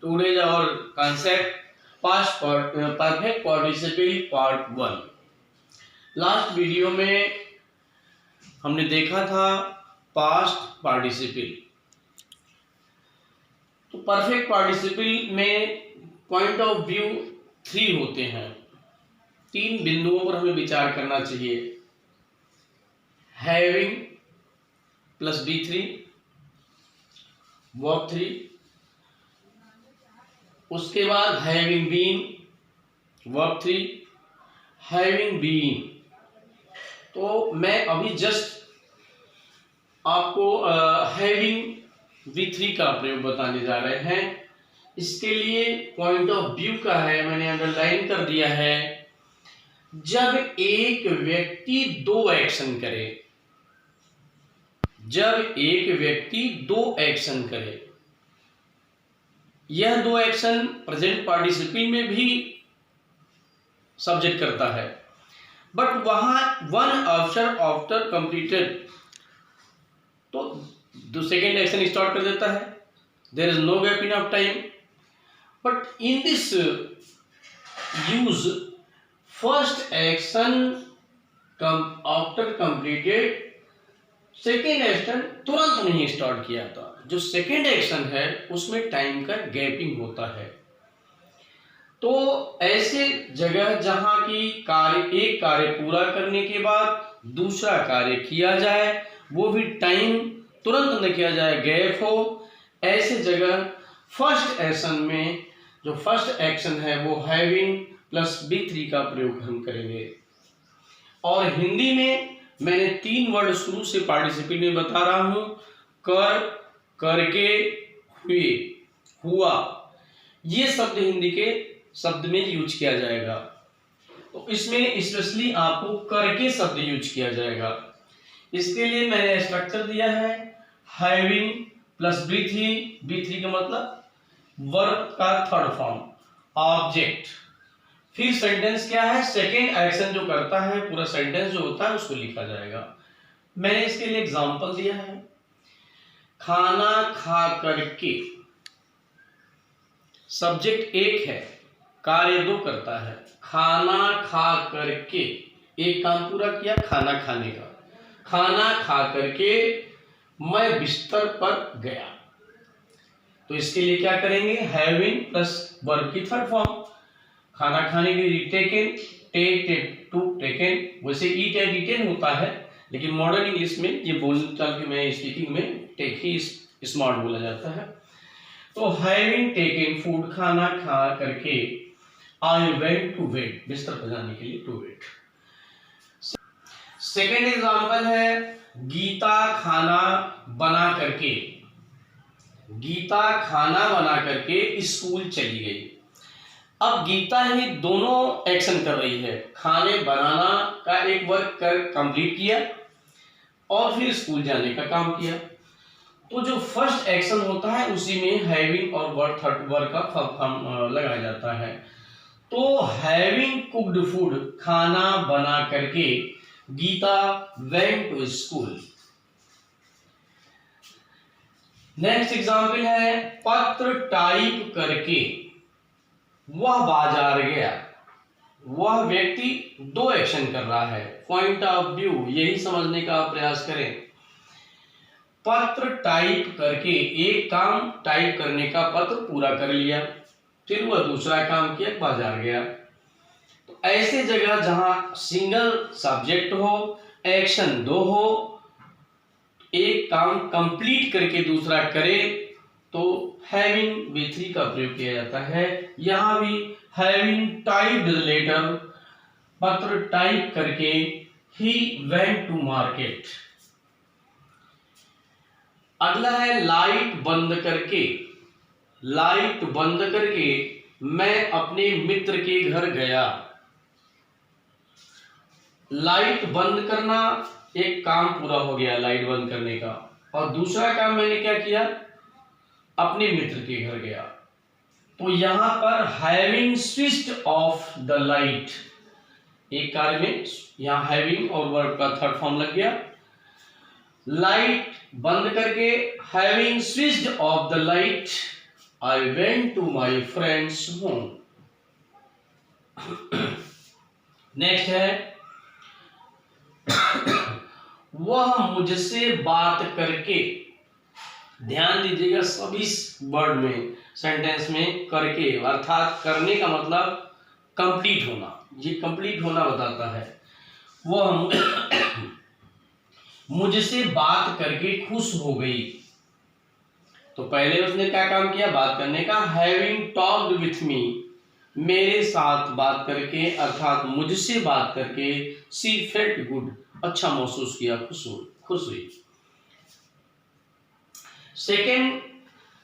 Today's our concept perfect participle part 1। Last video में हमने देखा था पास्ट पार्टिसिपल। तो परफेक्ट पार्टिसिपल में पॉइंट ऑफ व्यू 3 होते हैं। 3 बिंदुओं पर हमें विचार करना चाहिए। हैविंग प्लस B3 वर्ब 3, उसके बाद having been verb 3, having been. तो मैं अभी जस्ट आपको हैविंग V3 का प्रयोग बताने जा रहे हैं। इसके लिए पॉइंट ऑफ व्यू का है, मैंने अंडरलाइन कर दिया है। जब एक व्यक्ति 2 एक्शन करे, जब एक व्यक्ति 2 एक्शन करे, यह 2 एक्शन प्रेजेंट पार्टिसिपल में भी सब्जेक्ट करता है, बट वहां वन ऑप्शन आफ्टर कंप्लीटेड, तो दो सेकेंड एक्शन स्टार्ट कर देता है। There is no gap in of time, but in this use first action after completed, second action तुरंत नहीं स्टार्ट किया था। जो सेकेंड एक्शन है उसमें टाइम का गैपिंग होता है। तो ऐसे जगह जहां की एक कार्य पूरा करने के बाद दूसरा कार्य किया जाए, वो भी टाइम तुरंत न किया जाए, गैप हो, ऐसे जगह फर्स्ट एक्शन में जो फर्स्ट एक्शन है वो हैविंग प्लस B3 का प्रयोग हम करेंगे। और हिंदी में मैंने 3 वर्ड शुरू से पार्टिसिपल में बता रहा हूं। कर, करके, हुए, हुआ, ये शब्द हिंदी के शब्द में यूज किया जाएगा। तो इसमें स्पेशली आपको करके शब्द यूज किया जाएगा। इसके लिए मैंने स्ट्रक्चर दिया है हैविंग प्लस B3 का मतलब वर्ब का थर्ड फॉर्म ऑब्जेक्ट। फिर सेंटेंस क्या है, सेकेंड एक्शन जो करता है, पूरा सेंटेंस जो होता है उसको लिखा जाएगा। मैंने इसके लिए एग्जांपल दिया है, खाना खा करके। सब्जेक्ट 1 है, कार्य 2 करता है। खाना खा करके एक काम पूरा किया, खाना खाने का। खाना खा करके मैं बिस्तर पर गया। तो इसके लिए क्या करेंगे, हैविंग प्लस वर्ब की थर्ड फॉर्म। खाना खाने के लिए टेकन, टेक, टू, टेकन। वैसे ईट एंड ईटन होता है, लेकिन मॉडर्न इंग्लिश में ये बोलचाल के में स्पीकिंग में टेक ही स्मार्ट बोला जाता है। तो हैविंग टेकन फूड, खाना खा करके आई वेंट टू बेड, बिस्तर पर जाने के लिए टू बेड। सेकेंड एग्जांपल है गीता खाना बना करके। गीता खाना बना करके स्कूल चली गई। अब गीता ही दोनों एक्शन कर रही है, खाने बनाना का एक वर्क कर कंप्लीट किया और फिर स्कूल जाने का काम किया। तो जो फर्स्ट एक्शन होता है उसी में हैविंग और वर्ब थर्ड वर्ब का फॉर्म लगाया जाता है। तो हैविंग कुक्ड फूड, खाना बना करके Gita went to school. Next example है पत्र टाइप करके वह बाजार गया। वह व्यक्ति 2 एक्शन कर रहा है। पॉइंट ऑफ व्यू यही समझने का प्रयास करें। पत्र टाइप करके एक काम टाइप करने का पत्र पूरा कर लिया, फिर वह दूसरा काम किया, बाजार गया। तो ऐसे जगह जहां सिंगल सब्जेक्ट हो, एक्शन 2 हो, एक काम कंप्लीट करके दूसरा करे, तो हैविंग B3 का प्रयोग किया जाता है। यहां भी हैविंग टाइप्ड लेटर, पत्र टाइप करके ही वेंट टू मार्केट। अगला है लाइट बंद करके। लाइट बंद करके मैं अपने मित्र के घर गया। लाइट बंद करना एक काम पूरा हो गया लाइट बंद करने का, और दूसरा काम मैंने क्या किया, अपने मित्र के घर गया। तो यहां पर having switched off the light, एक कार्य में यहां हैविंग और वर्ब का थर्ड फॉर्म लग गया। लाइट बंद करके having switched off the light I went to my friends home. Next है वह मुझसे बात करके। ध्यान दीजिएगा सभी वर्ड में, सेंटेंस में करके अर्थात करने का मतलब कंप्लीट होना, ये कंप्लीट होना बताता है। वह मुझसे बात करके खुश हो गई। तो पहले उसने क्या काम किया बात करने का, हैविंग टॉक्ड विथ मी, मेरे साथ बात करके अर्थात मुझसे बात करके, सी फेल्ट गुड, अच्छा महसूस किया, खुश हुई। सेकेंड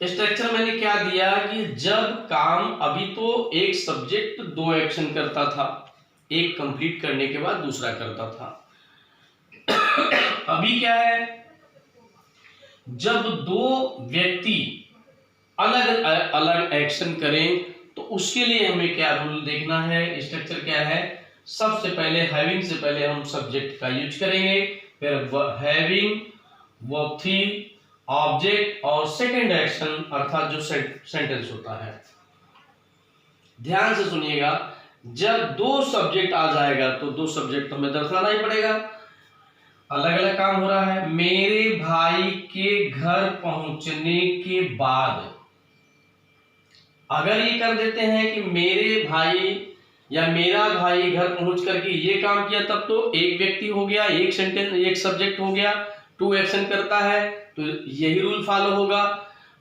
स्ट्रक्चर मैंने क्या दिया कि जब काम, अभी तो एक सब्जेक्ट दो एक्शन करता था, एक कंप्लीट करने के बाद दूसरा करता था। अभी क्या है, जब दो व्यक्ति अलग अलग एक्शन करें तो उसके लिए हमें क्या रूल देखना है, स्ट्रक्चर क्या है। सबसे पहले हैविंग से पहले हम सब्जेक्ट का यूज करेंगे, फिर हैविंग, वर्ब थी, ऑब्जेक्ट और सेकंड एक्शन अर्थात जो सेंटेंस होता है। ध्यान से सुनिएगा, जब दो सब्जेक्ट आ जाएगा तो दो सब्जेक्ट हमें दर्शाना ही पड़ेगा। अलग अलग काम हो रहा है। मेरे भाई के घर पहुंचने के बाद, अगर ये कर देते हैं कि मेरे भाई या मेरा भाई घर पहुंच करके ये काम किया, तब तो एक व्यक्ति हो गया, एक सेंटेंस, एक सब्जेक्ट हो गया, टू एक्शन करता है तो यही रूल फॉलो होगा।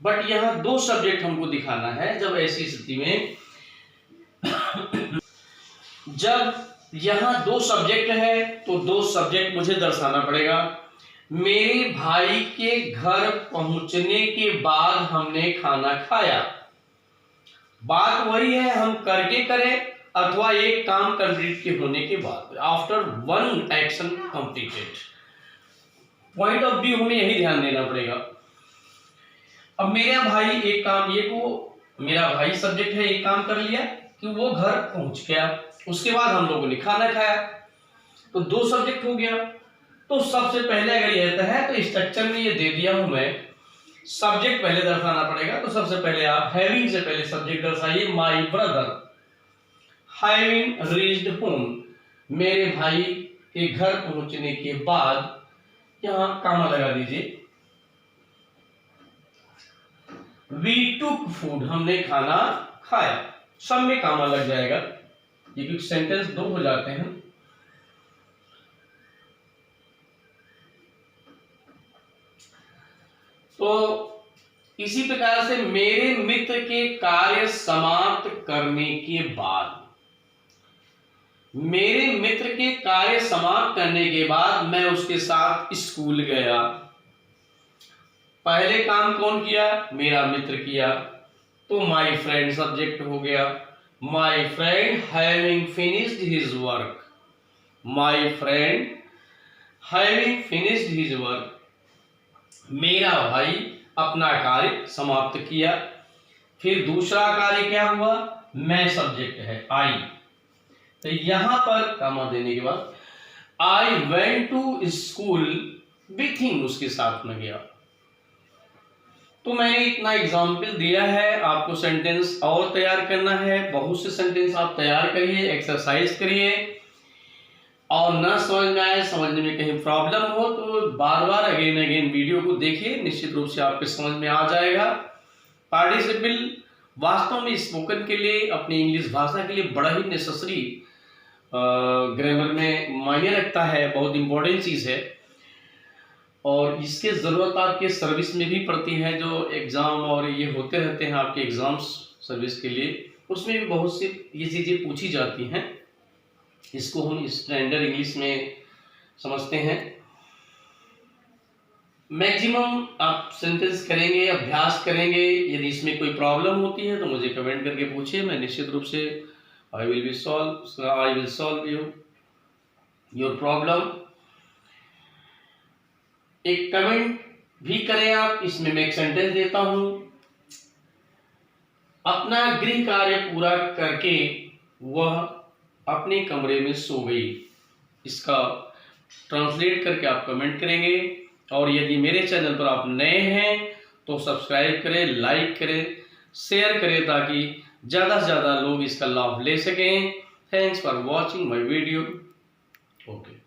बट यहाँ दो सब्जेक्ट हमको दिखाना है। जब ऐसी स्थिति में जब यहाँ दो सब्जेक्ट है तो दो सब्जेक्ट मुझे दर्शाना पड़ेगा। मेरे भाई के घर पहुंचने के बाद हमने खाना खाया। बात वही है, हम करके करें अथवा एक काम कंप्लीट के होने के बाद, after one action completed. Point of view हमें यही ध्यान देना पड़ेगा। अब मेरा भाई एक काम, ये को मेरा भाई सब्जेक्ट है, एक काम कर लिया कि वो घर पहुंच गया, उसके बाद हम लोगों ने खाना खाया, तो दो सब्जेक्ट हो गया। तो सबसे पहले अगर ये रहता है तो स्ट्रक्चर में ये दे दिया हूं मैं, सब्जेक्ट पहले दर्शाना पड़ेगा। तो सबसे पहले आप हैविंग से पहले सब्जेक्ट दर्शाइए, my brother having reached home, मेरे भाई के घर पहुंचने के बाद, यहां कामा लगा दीजिए। वी टुक फूड, हमने खाना खाया, सब में कामा लग जाएगा, ये क्योंकि सेंटेंस दो हो जाते हैं। तो इसी प्रकार से मेरे मित्र के कार्य समाप्त करने के बाद, मेरे मित्र के कार्य समाप्त करने के बाद मैं उसके साथ स्कूल गया। पहले काम कौन किया, मेरा मित्र किया, तो माय फ्रेंड सब्जेक्ट हो गया। My friend having finished his work, my friend having finished his work, मेरा भाई अपना कार्य समाप्त किया। फिर दूसरा कार्य क्या हुआ, मैं सब्जेक्ट है, आई, तो यहां पर कामा देने के बाद I went to school with him, उसके साथ में गया। तो मैंने इतना एग्जाम्पल दिया है, आपको सेंटेंस और तैयार करना है, बहुत से सेंटेंस आप तैयार करिए, एक्सरसाइज करिए, और न समझ में आए, समझने में कहीं प्रॉब्लम हो तो बार बार अगेन वीडियो को देखिए, निश्चित रूप से आपके समझ में आ जाएगा। पार्टिसिपल वास्तव में स्पोकन के लिए, अपनी इंग्लिश भाषा के लिए बड़ा ही नेसेसरी ग्रामर में मायने रखता है, बहुत इंपॉर्टेंट चीज़ है, और इसके ज़रूरत आपके सर्विस में भी पड़ती है। जो एग्ज़ाम और ये होते रहते हैं आपके एग्ज़ाम्स सर्विस के लिए, उसमें भी बहुत सी ये चीज़ें पूछी जाती हैं। इसको हम स्टैंडर्ड इंग्लिश में समझते हैं। मैक्सिमम आप सेंटेंस करेंगे, अभ्यास करेंगे। यदि इसमें कोई प्रॉब्लम होती है तो मुझे कमेंट करके पूछिए, मैं निश्चित रूप से I will solve your problem. एक कमेंट भी करें आप, इसमें मैं एक सेंटेंस देता हूं, अपना गृह कार्य पूरा करके वह अपने कमरे में सो गई। इसका ट्रांसलेट करके आप कमेंट करेंगे। और यदि मेरे चैनल पर आप नए हैं तो सब्सक्राइब करें, लाइक करें, शेयर करें ताकि ज़्यादा से ज़्यादा लोग इसका लाभ ले सकें। Thanks for watching my video. Okay.